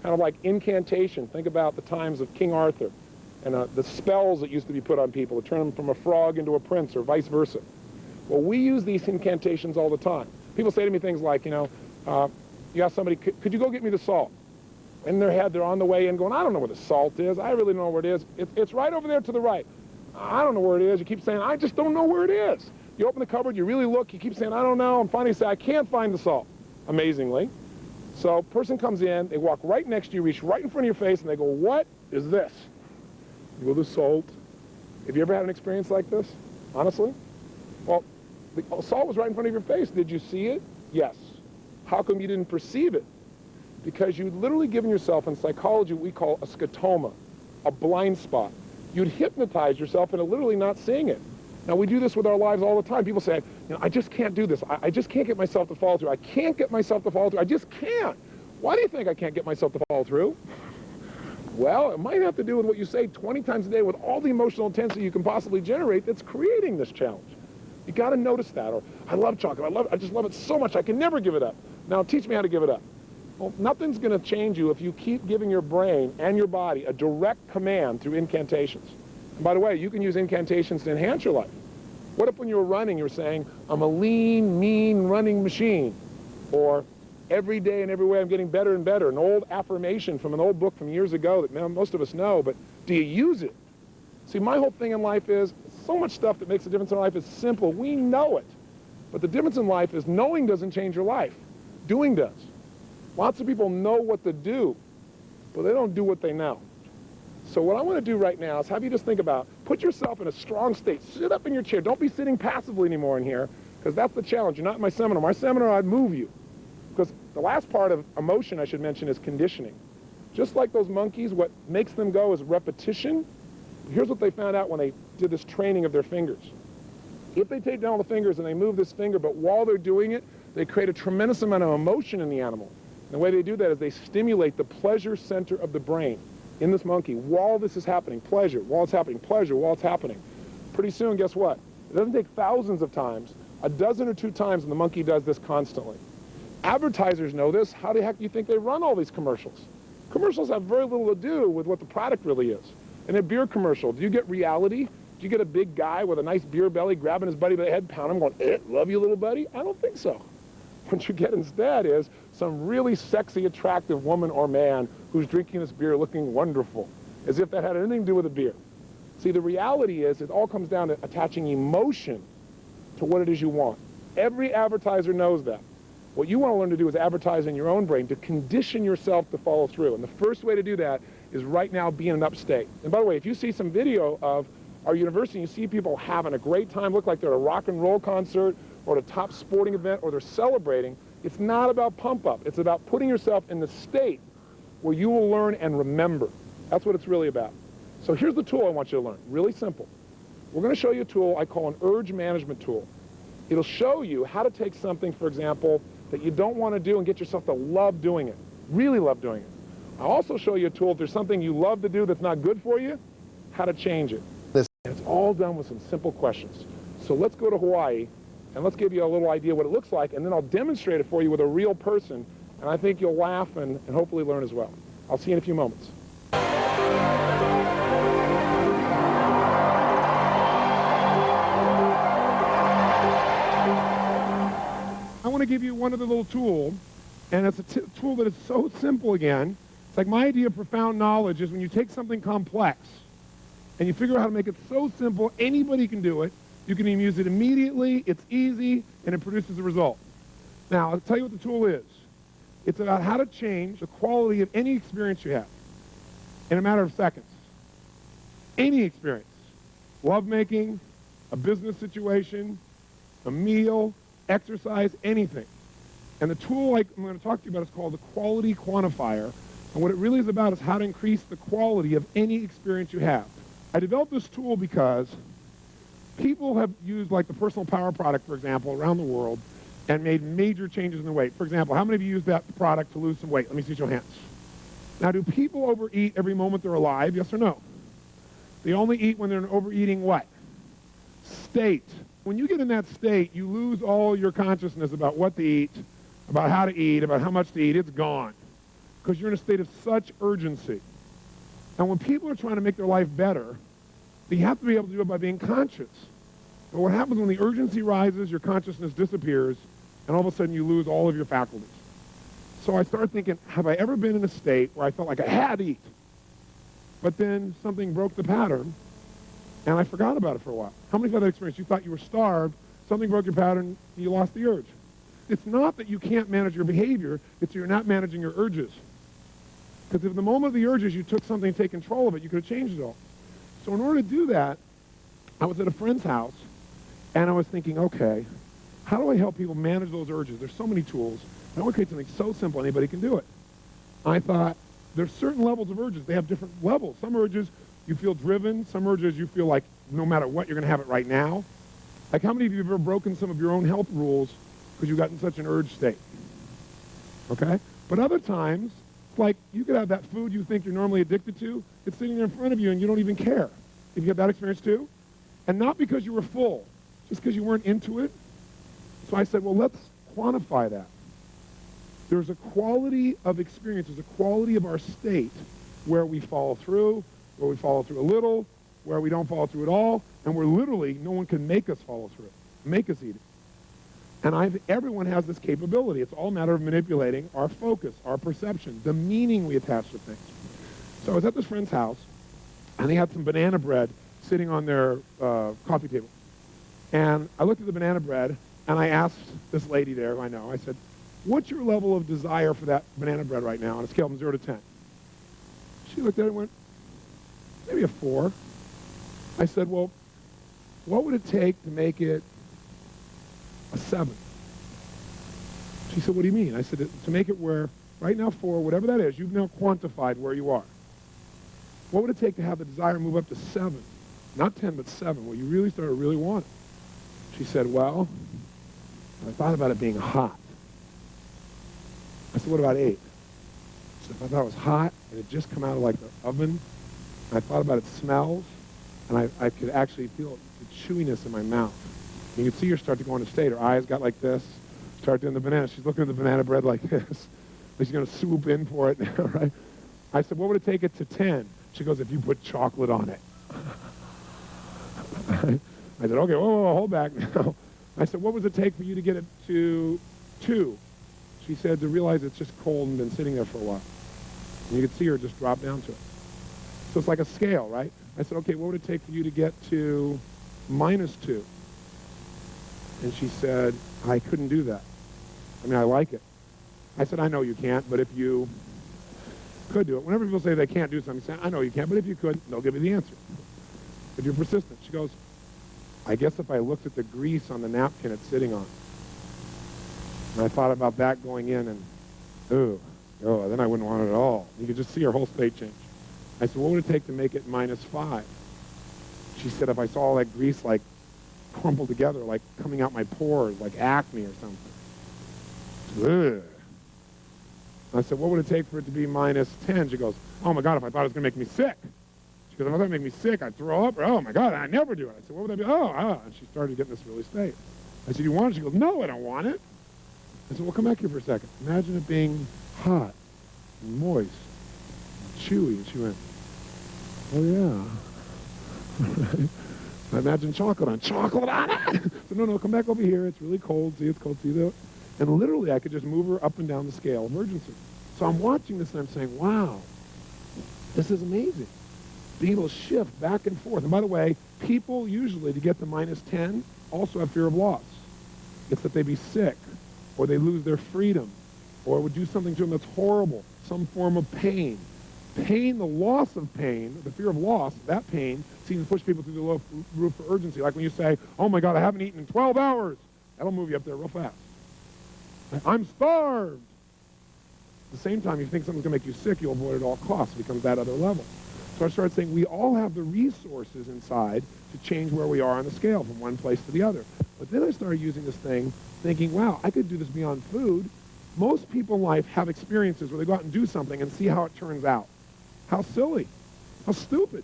Kind of like incantation. Think about the times of King Arthur and the spells that used to be put on people to turn them from a frog into a prince or vice versa. Well, we use these incantations all the time. People say to me things like, you ask somebody, could you go get me the salt? In their head, they're on the way in going, I don't know where the salt is. I really don't know where it is. It's right over there to the right. I don't know where it is. You keep saying, I just don't know where it is. You open the cupboard, you really look, you keep saying, I don't know. And finally you say, I can't find the salt, amazingly. So a person comes in, they walk right next to you, reach right in front of your face, and they go, what is this? You go, the salt. Have you ever had an experience like this, honestly? Well, the salt was right in front of your face. Did you see it? Yes. How come you didn't perceive it? Because you'd literally given yourself, in psychology, what we call a scotoma, a blind spot. You'd hypnotize yourself into literally not seeing it. Now, we do this with our lives all the time. People say, I just can't do this. I just can't get myself to follow through. I can't get myself to follow through. I just can't. Why do you think I can't get myself to follow through? Well, it might have to do with what you say 20 times a day with all the emotional intensity you can possibly generate that's creating this challenge. You got to notice that. Or, I love chocolate. I just love it so much. I can never give it up. Now, teach me how to give it up. Well, nothing's going to change you if you keep giving your brain and your body a direct command through incantations. And by the way, you can use incantations to enhance your life. What if when you were running, you're saying, I'm a lean, mean running machine? Or every day and every way I'm getting better and better. An old affirmation from an old book from years ago that most of us know, but do you use it? See, my whole thing in life is, so much stuff that makes a difference in life is simple. We know it. But the difference in life is knowing doesn't change your life. Doing does. Lots of people know what to do, but they don't do what they know. So what I want to do right now is have you just think about, put yourself in a strong state. Sit up in your chair. Don't be sitting passively anymore in here, because that's the challenge. You're not in my seminar. My seminar, I'd move you. Because the last part of emotion, I should mention, is conditioning. Just like those monkeys, what makes them go is repetition. Here's what they found out when they did this training of their fingers. If they take down all the fingers and they move this finger, but while they're doing it, they create a tremendous amount of emotion in the animal. And the way they do that is they stimulate the pleasure center of the brain in this monkey while this is happening. Pleasure, while it's happening. Pleasure, while it's happening. Pretty soon, guess what? It doesn't take thousands of times. A dozen or two times, and the monkey does this constantly. Advertisers know this. How the heck do you think they run all these commercials? Commercials have very little to do with what the product really is. In a beer commercial, do you get reality? Do you get a big guy with a nice beer belly grabbing his buddy by the head, pounding him, going, love you, little buddy? I don't think so. What you get instead is some really sexy, attractive woman or man who's drinking this beer looking wonderful, as if that had anything to do with the beer. See, the reality is it all comes down to attaching emotion to what it is you want. Every advertiser knows that. What you want to learn to do is advertise in your own brain to condition yourself to follow through. And the first way to do that is right now be in an upstate. And by the way, if you see some video of our university, you see people having a great time, look like they're at a rock and roll concert or at a top sporting event, or they're celebrating, it's not about pump up. It's about putting yourself in the state where you will learn and remember. That's what it's really about. So here's the tool I want you to learn. Really simple. We're going to show you a tool I call an urge management tool. It'll show you how to take something, for example, that you don't want to do and get yourself to love doing it, really love doing it. I'll also show you a tool if there's something you love to do that's not good for you, how to change it. And it's all done with some simple questions. So let's go to Hawaii, and let's give you a little idea what it looks like, and then I'll demonstrate it for you with a real person, and I think you'll laugh and hopefully learn as well. I'll see you in a few moments. I want to give you one other little tool, and it's a tool that is so simple again. It's like my idea of profound knowledge is when you take something complex and you figure out how to make it so simple, anybody can do it. You can even use it immediately, it's easy, and it produces a result. Now, I'll tell you what the tool is. It's about how to change the quality of any experience you have in a matter of seconds. Any experience. Lovemaking, a business situation, a meal, exercise, anything. And the tool I'm going to talk to you about is called the Quality Quantifier. And what it really is about is how to increase the quality of any experience you have. I developed this tool because people have used like the Personal Power product, for example, around the world and made major changes in their weight. For example, how many of you use that product to lose some weight? Let me see your hands. Now, do people overeat every moment they're alive? Yes or no? They only eat when they're in an overeating what? State. When you get in that state, you lose all your consciousness about what to eat, about how to eat, about how much to eat. It's gone. because you're in a state of such urgency. And when people are trying to make their life better, they have to be able to do it by being conscious. But what happens when the urgency rises, your consciousness disappears, and all of a sudden you lose all of your faculties. So I started thinking, have I ever been in a state where I felt like I had to eat, but then something broke the pattern, and I forgot about it for a while? How many of you had that experience? You thought you were starved, something broke your pattern, and you lost the urge. It's not that you can't manage your behavior, it's that you're not managing your urges. Because if the moment of the urges you took something to take control of it, you could have changed it all. So in order to do that, I was at a friend's house, and I was thinking, okay, how do I help people manage those urges? There's so many tools. I want to create something so simple anybody can do it. I thought, there's certain levels of urges. They have different levels. Some urges you feel driven. Some urges you feel like no matter what, you're going to have it right now. Like how many of you have ever broken some of your own health rules because you got in such an urge state? Okay? But other times, it's like you could have that food you think you're normally addicted to. It's sitting there in front of you and you don't even care. Have you had that experience too? And not because you were full, just because you weren't into it. So I said, well, let's quantify that. There's a quality of experience, there's a quality of our state where we follow through, where we follow through a little, where we don't follow through at all, and where literally no one can make us follow through, make us eat it. And everyone has this capability. It's all a matter of manipulating our focus, our perception, the meaning we attach to things. So I was at this friend's house, and they had some banana bread sitting on their coffee table. And I looked at the banana bread, and I asked this lady there, who I know, I said, what's your level of desire for that banana bread right now on a scale from 0 to 10? She looked at it and went, maybe a 4. I said, well, what would it take to make it a 7? She said, what do you mean? I said, to make it where, right now 4, whatever that is, you've now quantified where you are. What would it take to have the desire move up to 7? Not 10, but 7, where you really start to really want it. She said, well, I thought about it being hot. I said, what about 8? She said, if I thought it was hot, and it just come out of like the oven, and I thought about its smells, and I could actually feel the chewiness in my mouth. And you could see her start to go into state. Her eyes got like this, start doing the banana. She's looking at the banana bread like this. Like she's going to swoop in for it now, right? I said, what would it take it to 10? She goes, if you put chocolate on it. I said, okay, whoa, hold back now. I said, what would it take for you to get it to 2? She said, to realize it's just cold and been sitting there for a while. And you could see her just drop down to it. So it's like a scale, right? I said, okay, what would it take for you to get to -2? And she said, I couldn't do that. I mean, I like it. I said, I know you can't, but if you could do it. Whenever people say they can't do something, say, I know you can't, but if you could, they'll give you the answer. If you're persistent. She goes, I guess if I looked at the grease on the napkin it's sitting on, and I thought about that going in and, then I wouldn't want it at all. You could just see her whole state change. I said, what would it take to make it -5? She said, if I saw all that grease like crumpled together, like coming out my pores, like acne or something. Ugh. I said, what would it take for it to be -10? She goes, oh my God, if I thought it was going to make me sick. She goes, if I thought it would make me sick, I'd throw up. Or, oh my God, I never do it. I said, what would that be? And she started getting this really state. I said, you want it? She goes, no, I don't want it. I said, well, come back here for a second. Imagine it being hot and moist and chewy. And she went, oh yeah. I imagine chocolate on it. I said, no, come back over here. It's really cold. See, it's cold. See that? And literally, I could just move her up and down the scale of urgency. So I'm watching this and I'm saying, wow, this is amazing. Being able to shift back and forth. And by the way, people usually, to get to -10, also have fear of loss. It's that they be sick, or they lose their freedom, or it would do something to them that's horrible, some form of pain. Pain, the loss of pain, the fear of loss, that pain seems to push people through the low roof for urgency. Like when you say, oh my God, I haven't eaten in 12 hours. That'll move you up there real fast. I'm starved. At the same time, you think something's going to make you sick, you'll avoid it at all costs. It becomes that other level. So I started saying we all have the resources inside to change where we are on the scale from one place to the other. But then I started using this thing, thinking, wow, I could do this beyond food. Most people in life have experiences where they go out and do something and see how it turns out. How silly. How stupid.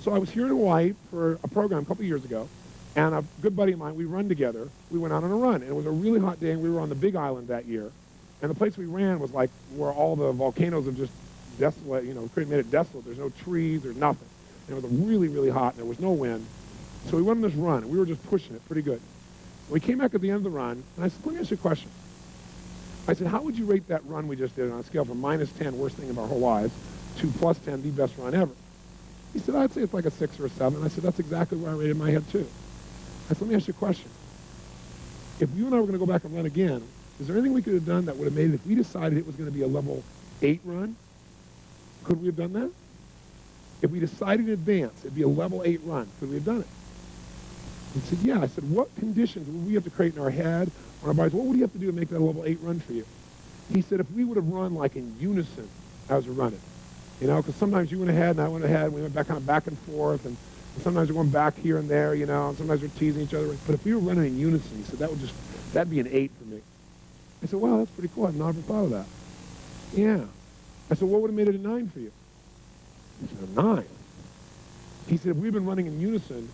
So I was here in Hawaii for a program a couple years ago, and a good buddy of mine, we run together. We went out on a run, and it was a really hot day, and we were on the Big Island that year. And the place we ran was like where all the volcanoes have just desolate, made it desolate. There's no trees, there's nothing. And it was really, really hot, and there was no wind. So we went on this run, and we were just pushing it pretty good. We came back at the end of the run, and I said, let me ask you a question. I said, how would you rate that run we just did on a scale from -10, worst thing of our whole lives, to +10, the best run ever? He said, I'd say it's like a 6 or a 7. I said, that's exactly where I rated my head, too. I said, let me ask you a question. If you and I were going to go back and run again, is there anything we could have done that would have made it, if we decided it was going to be a level 8 run, could we have done that? If we decided in advance it'd be a level 8 run, could we have done it? He said, yeah. I said, what conditions would we have to create in our head or our bodies? What would you have to do to make that a level 8 run for you? He said, if we would have run like in unison as we're running, because sometimes you went ahead and I went ahead, and we went kind of back and forth, and sometimes we're going back here and there, and sometimes we're teasing each other. But if we were running in unison, he said, that'd be an 8 for me. I said, wow, that's pretty cool. I've never thought of that. Yeah. I said, what would have made it a 9 for you? He said, a 9. He said, if we've been running in unison,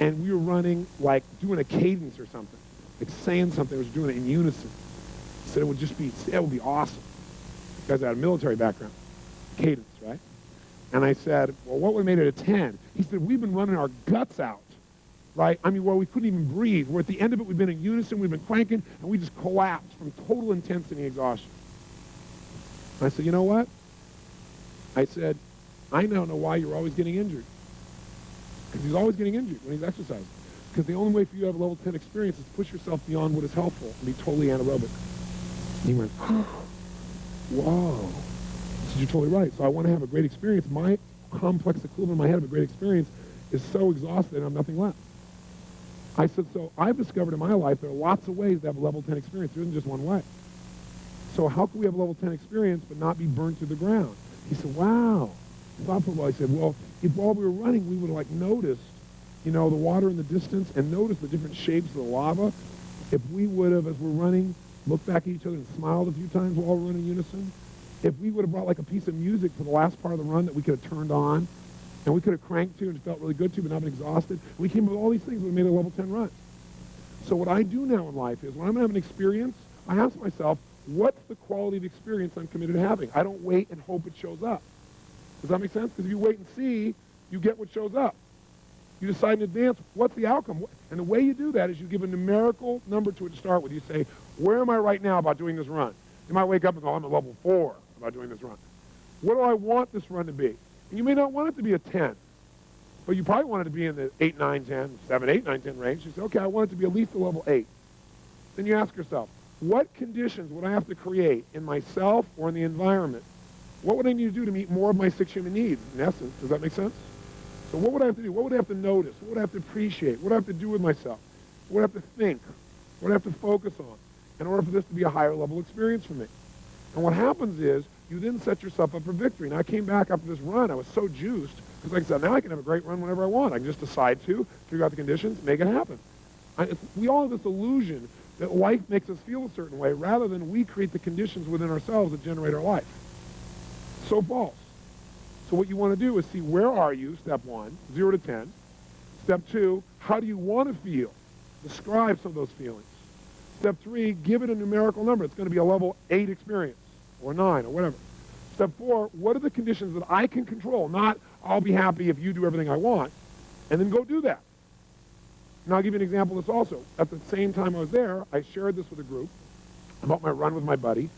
and we were running like doing a cadence or something, like saying something, was doing it in unison. He said, it would be awesome. Because I had a military background. Cadence, right? And I said, well, what would have made it a 10? He said, we've been running our guts out, right? I mean, we couldn't even breathe. We're at the end of it, we've been in unison, we've been cranking, and we just collapsed from total intensity and exhaustion. And I said, you know what? I said, I now know why you're always getting injured. Because he's always getting injured when he's exercising. Because the only way for you to have a level 10 experience is to push yourself beyond what is helpful and be totally anaerobic. And he went, whoa. I said, you're totally right. So I want to have a great experience. My complex equivalent in my head of a great experience is so exhausted and I have nothing left. I said, so I've discovered in my life there are lots of ways to have a level 10 experience. There isn't just one way. So how can we have a level 10 experience but not be burnt to the ground? He said, wow. Thoughtful. I said, well, if while we were running, we would have noticed, the water in the distance and noticed the different shapes of the lava. If we would have, as we're running, looked back at each other and smiled a few times while we're running in unison, if we would have brought like a piece of music for the last part of the run that we could have turned on, and we could have cranked to and it felt really good to, but not been exhausted, we came up with all these things that made a level 10 run. So what I do now in life is when I'm having an experience, I ask myself, what's the quality of experience I'm committed to having? I don't wait and hope it shows up. Does that make sense? Because if you wait and see, you get what shows up. You decide in advance, what's the outcome? And the way you do that is you give a numerical number to it to start with. You say, where am I right now about doing this run? You might wake up and go, I'm at level 4 about doing this run. What do I want this run to be? And you may not want it to be a 10, but you probably want it to be in the 8, 9, 10, 7, 8, 9, 10 range. You say, okay, I want it to be at least a level 8. Then you ask yourself, what conditions would I have to create in myself or in the environment? What would I need to do to meet more of my 6 human needs, in essence? Does that make sense? So what would I have to do? What would I have to notice? What would I have to appreciate? What would I have to do with myself? What would I have to think? What would I have to focus on in order for this to be a higher level experience for me? And what happens is you then set yourself up for victory. Now, I came back after this run. I was so juiced because, like I said, now I can have a great run whenever I want. I can just decide to, figure out the conditions, make it happen. We all have this illusion that life makes us feel a certain way rather than we create the conditions within ourselves that generate our life. So false. So what you want to do is see where are you, step 1, 0 to 10. Step 2, how do you want to feel? Describe some of those feelings. Step 3, give it a numerical number. It's going to be a level 8 experience or 9 or whatever. Step 4, what are the conditions that I can control? Not I'll be happy if you do everything I want. And then go do that. Now I'll give you an example of this also. At the same time I was there, I shared this with a group about my run with my buddy.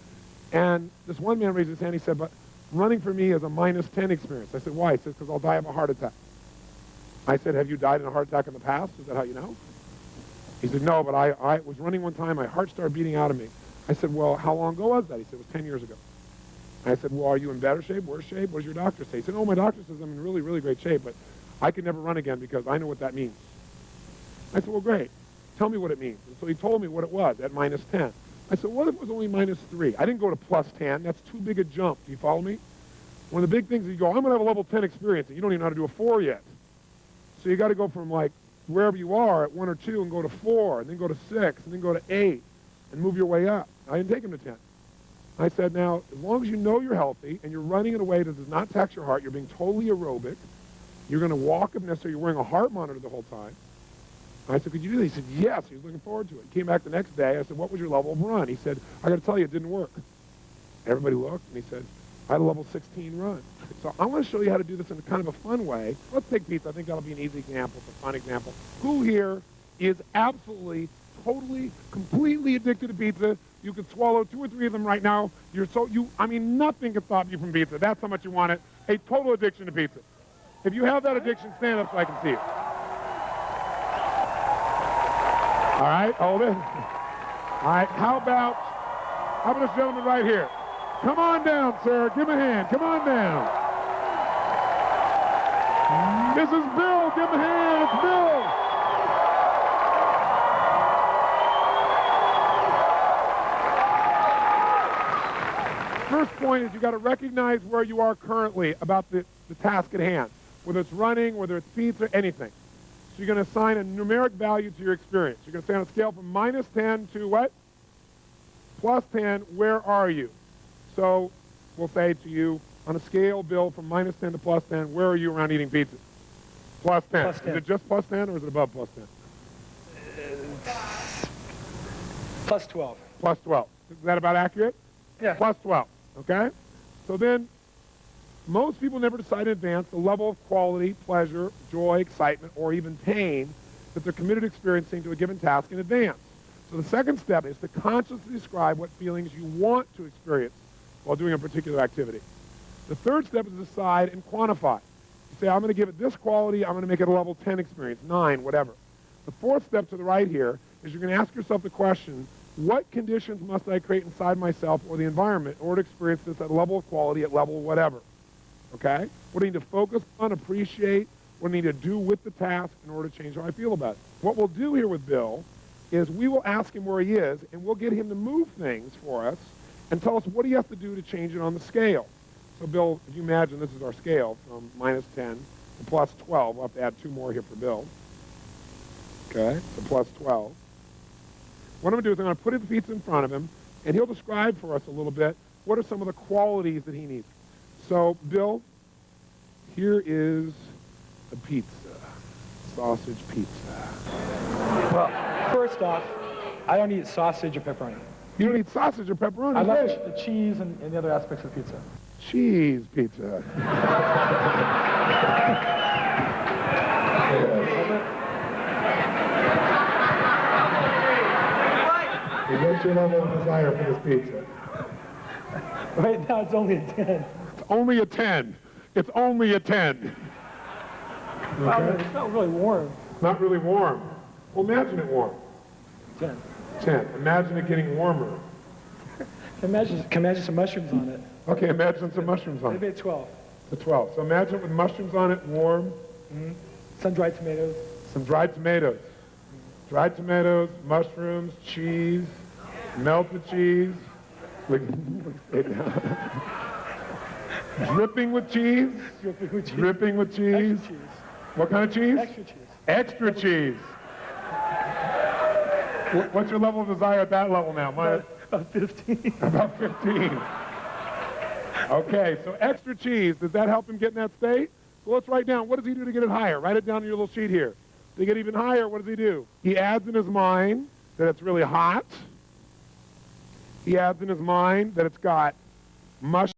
And this one man raised his hand. He said, but running for me is a -10 experience. I said, why? He said, because I'll die of a heart attack. I said, have you died in a heart attack in the past? Is that how you know? He said, no, but I was running one time. My heart started beating out of me. I said, well, how long ago was that? He said, it was 10 years ago. I said, well, are you in better shape, worse shape? What does your doctor say? He said, oh, my doctor says I'm in really, really great shape, but I could never run again because I know what that means. I said, well, great. Tell me what it means. And so he told me what it was at -10. I said, what if it was only -3? I didn't go to +10. That's too big a jump. Do you follow me? One of the big things is you go, I'm going to have a level 10 experience, and you don't even know how to do a 4 yet. So you got to go from, like, wherever you are at 1 or 2 and go to 4, and then go to 6, and then go to 8, and move your way up. I didn't take him to 10. I said, now, as long as you know you're healthy, and you're running in a way that does not tax your heart, you're being totally aerobic, you're going to walk if necessary, you're wearing a heart monitor the whole time. I said, could you do that? He said, yes. He was looking forward to it. He came back the next day. I said, what was your level of run? He said, I got to tell you, it didn't work. Everybody looked, and he said, I had a level 16 run. So I want to show you how to do this in kind of a fun way. Let's take pizza. I think that'll be an easy example. It's a fun example. Who here is absolutely, totally, completely addicted to pizza? You could swallow 2 or 3 of them right now. Nothing can stop you from pizza. That's how much you want it. A total addiction to pizza. If you have that addiction, stand up so I can see it. All right, hold it. All right, how about this gentleman right here? Come on down, sir. Give him a hand. Come on down. This is Bill. Give him a hand. It's Bill. First point is you got to recognize where you are currently about the task at hand, whether it's running, whether it's pizza, anything. So you're going to assign a numeric value to your experience. You're going to say on a scale from -10 to what? +10, where are you? So we'll say to you, on a scale, Bill, from -10 to +10, where are you around eating pizza? +10. Is it just +10 or is it above +10? +12. +12. Is that about accurate? Yeah. +12, okay? So then, most people never decide in advance the level of quality, pleasure, joy, excitement, or even pain that they're committed to experiencing to a given task in advance. So the second step is to consciously describe what feelings you want to experience while doing a particular activity. The third step is to decide and quantify. You say, I'm going to give it this quality, I'm going to make it a level 10 experience, 9, whatever. The fourth step to the right here is you're going to ask yourself the question, what conditions must I create inside myself or the environment in order to experience this at a level of quality, at level whatever? Okay? What do I need to focus on, appreciate, what do I need to do with the task in order to change how I feel about it? What we'll do here with Bill is we will ask him where he is, and we'll get him to move things for us and tell us what he has to do to change it on the scale. So, Bill, if you imagine this is our scale from -10 to +12. We'll have to add 2 more here for Bill. Okay, so +12. What I'm going to do is I'm going to put the pizza in front of him, and he'll describe for us a little bit what are some of the qualities that he needs. So, Bill, here is a pizza, sausage pizza. Well, first off, I don't eat sausage or pepperoni. You don't eat sausage or pepperoni? I like the cheese and the other aspects of pizza. Cheese pizza. What's your level of desire for this pizza? Right now it's only a 10. It's only a 10. It's only a 10. Wow, it's not really warm. Not really warm. Well, imagine it warm. 10. 10. Imagine it getting warmer. Imagine some mushrooms on it. Okay, imagine some mushrooms on it. Maybe a 12. It's a 12. So imagine it with mushrooms on it, warm. Mm-hmm. Some dried tomatoes. Some dried tomatoes. Dried tomatoes, mushrooms, cheese, melted cheese. Dripping with cheese. Dripping with cheese. Dripping with cheese. Extra cheese. What kind of cheese? Extra cheese. Extra cheese. What's your level of desire at that level now? About 15. About 15. Okay, so extra cheese. Does that help him get in that state? So let's write down, what does he do to get it higher? Write it down on your little sheet here. To get even higher, what does he do? He adds in his mind that it's really hot. He adds in his mind that it's got mush.